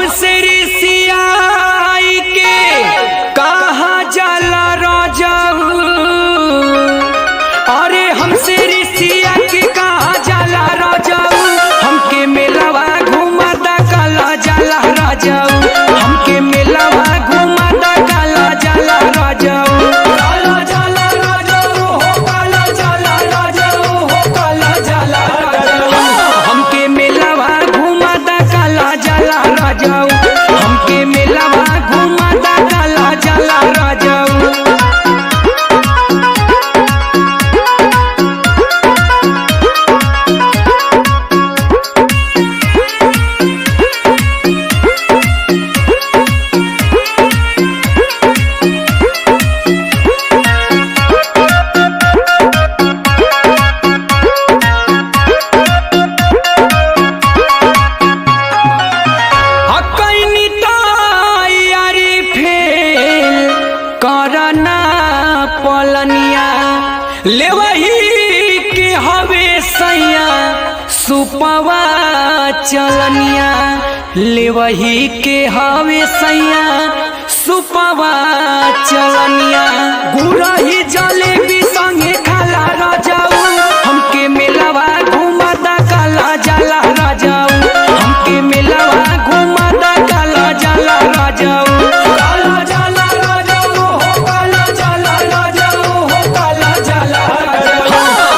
हमसे रिसियाई के कहा जाला राजाऊ। अरे हमसे रिसिया के कहा जाला राजाऊ। हमके मेलावा घुमाता काला जाला राजाऊ। हमके मेलावा घुमाता काला जाला राजाऊ। काला जाला राजाऊ हो काला जाला राजाऊ हो काला जाला राजाऊ। हमके मेलावा घुमाता काला जाला राजाऊ। हमके मेलावा घुमाता काला जाला राजाऊ। करना पलनिया लेवही के हवे सैया सुपवा चलनिया। लेवही के हवे सैया सुपवा चलनिया। गुरही जलेबी संगे खाला राजाऊ। हमके मेलावा घुमाता काला जाला राजाऊ। हमके मेलावा घुमाता काला जाला राजाऊ। काला जाला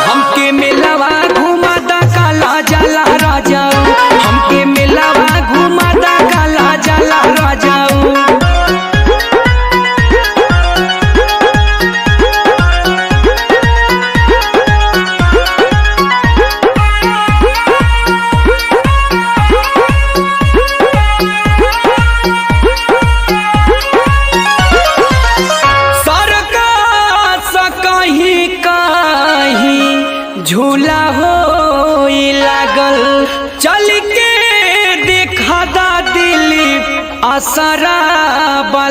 हमके मेलावा घुमाता काला जाला राजाऊ। हमके मेलावा घुमाता काला जाला राजाऊ। झूला हो लागल चल के देखा दा दिलीप असरा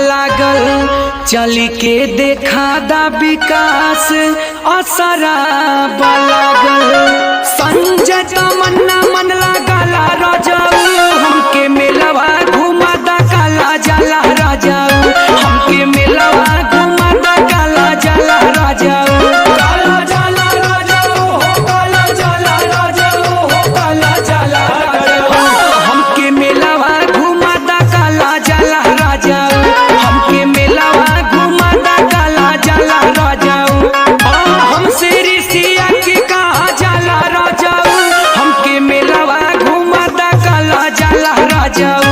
लागल। चल के देखा दा विकास असरा लागल। संजय तमन्ना मन लागला राजाऊ। हमके मेलावा घुमाता काला जाला राजाऊ। हमके मेलावा घुमाता काला जाला राजाऊ। हमके मेलावा घुमाता काला जाला राजाऊ। हमके मेलावा घुमाता काला जाला राजाऊ। हमसे रिसिया के कहा जाला राजाऊ। हमके मेलावा घुमाता काला जाला राजाऊ।